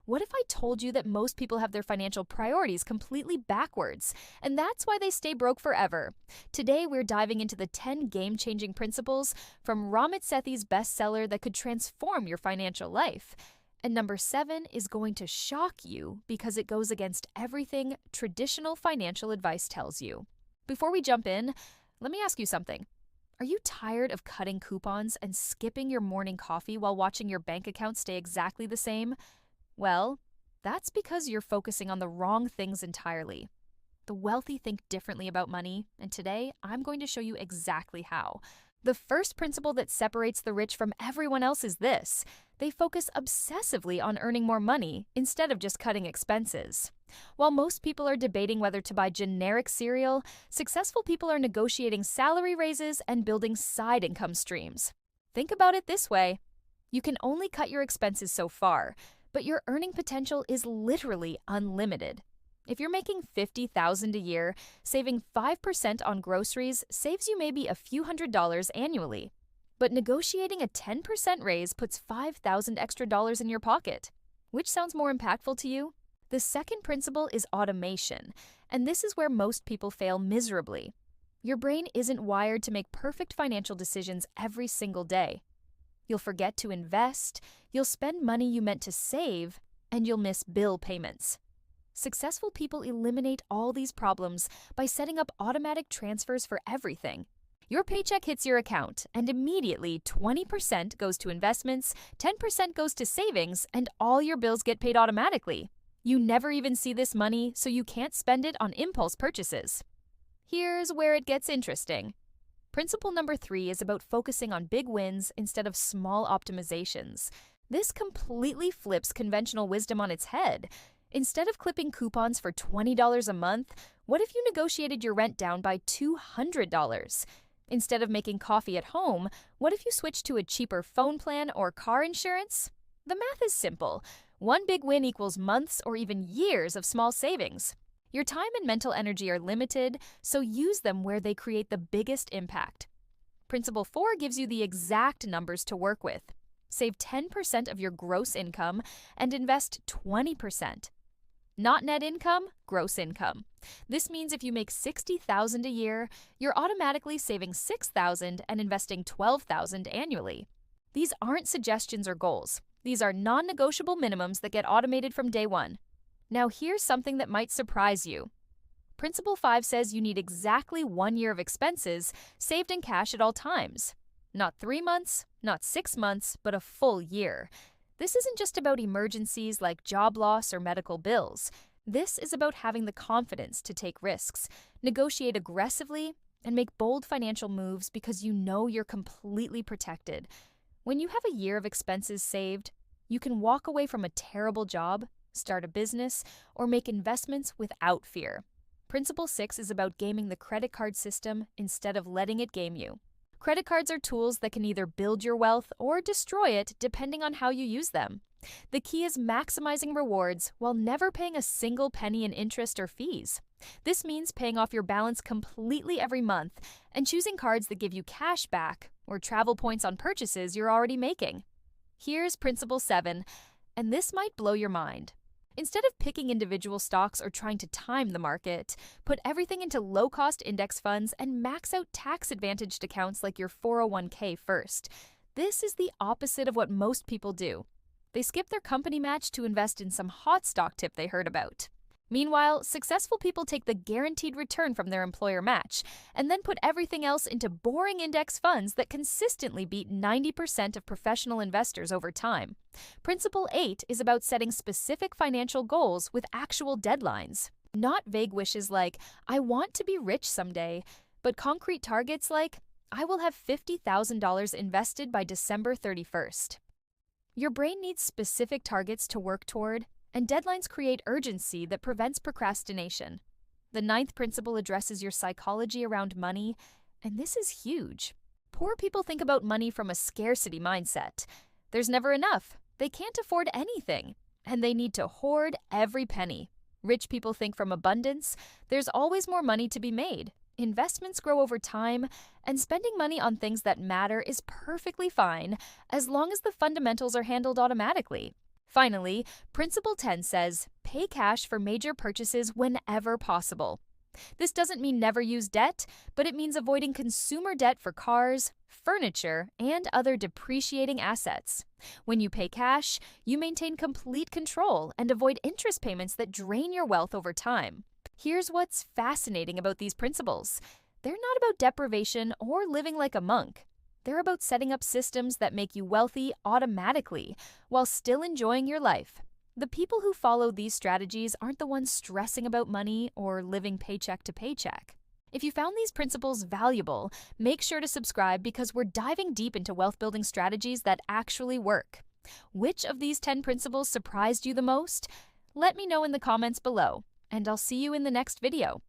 What if I told you that most people have their financial priorities completely backwards, and that's why they stay broke forever? Today, we're diving into the 10 game-changing principles from Ramit Sethi's bestseller that could transform your financial life. And number 7 is going to shock you because it goes against everything traditional financial advice tells you. Before we jump in, let me ask you something. Are you tired of cutting coupons and skipping your morning coffee while watching your bank account stay exactly the same? Well, that's because you're focusing on the wrong things entirely. The wealthy think differently about money, and today I'm going to show you exactly how. The first principle that separates the rich from everyone else is this: they focus obsessively on earning more money instead of just cutting expenses. While most people are debating whether to buy generic cereal, successful people are negotiating salary raises and building side income streams. Think about it this way: you can only cut your expenses so far, but your earning potential is literally unlimited. If you're making $50,000 a year, saving 5% on groceries saves you maybe a few $100s annually. But negotiating a 10% raise puts $5,000 extra dollars in your pocket. Which sounds more impactful to you? The second principle is automation, and this is where most people fail miserably. Your brain isn't wired to make perfect financial decisions every single day. You'll forget to invest, you'll spend money you meant to save, and you'll miss bill payments. Successful people eliminate all these problems by setting up automatic transfers for everything. Your paycheck hits your account, and immediately 20% goes to investments, 10% goes to savings, and all your bills get paid automatically. You never even see this money, so you can't spend it on impulse purchases. Here's where it gets interesting. Principle number 3 is about focusing on big wins instead of small optimizations. This completely flips conventional wisdom on its head. Instead of clipping coupons for $20 a month, what if you negotiated your rent down by $200? Instead of making coffee at home, what if you switched to a cheaper phone plan or car insurance? The math is simple. One big win equals months or even years of small savings. Your time and mental energy are limited, so use them where they create the biggest impact. Principle 4 gives you the exact numbers to work with. Save 10% of your gross income and invest 20%. Not net income, gross income. This means if you make $60,000 a year, you're automatically saving $6,000 and investing $12,000 annually. These aren't suggestions or goals. These are non-negotiable minimums that get automated from day one. Now here's something that might surprise you. Principle 5 says you need exactly 1 year of expenses saved in cash at all times. Not 3 months, not 6 months, but a full year. This isn't just about emergencies like job loss or medical bills. This is about having the confidence to take risks, negotiate aggressively, and make bold financial moves because you know you're completely protected. When you have a year of expenses saved, you can walk away from a terrible job, start a business, or make investments without fear. Principle 6 is about gaming the credit card system instead of letting it game you. Credit cards are tools that can either build your wealth or destroy it depending on how you use them. The key is maximizing rewards while never paying a single penny in interest or fees. This means paying off your balance completely every month and choosing cards that give you cash back or travel points on purchases you're already making. Here's Principle 7, and this might blow your mind. Instead of picking individual stocks or trying to time the market, put everything into low-cost index funds and max out tax-advantaged accounts like your 401k first. This is the opposite of what most people do. They skip their company match to invest in some hot stock tip they heard about. Meanwhile, successful people take the guaranteed return from their employer match and then put everything else into boring index funds that consistently beat 90% of professional investors over time. Principle 8 is about setting specific financial goals with actual deadlines. Not vague wishes like, I want to be rich someday, but concrete targets like, I will have $50,000 invested by December 31st. Your brain needs specific targets to work toward, and deadlines create urgency that prevents procrastination. The 9th principle addresses your psychology around money, and this is huge. Poor people think about money from a scarcity mindset. There's never enough. They can't afford anything, and they need to hoard every penny. Rich people think from abundance. There's always more money to be made. Investments grow over time, and spending money on things that matter is perfectly fine as long as the fundamentals are handled automatically. Finally, Principle 10 says pay cash for major purchases whenever possible. This doesn't mean never use debt, but it means avoiding consumer debt for cars, furniture, and other depreciating assets. When you pay cash, you maintain complete control and avoid interest payments that drain your wealth over time. Here's what's fascinating about these principles. They're not about deprivation or living like a monk. They're about setting up systems that make you wealthy automatically while still enjoying your life. The people who follow these strategies aren't the ones stressing about money or living paycheck to paycheck. If you found these principles valuable, make sure to subscribe because we're diving deep into wealth-building strategies that actually work. Which of these 10 principles surprised you the most? Let me know in the comments below, and I'll see you in the next video.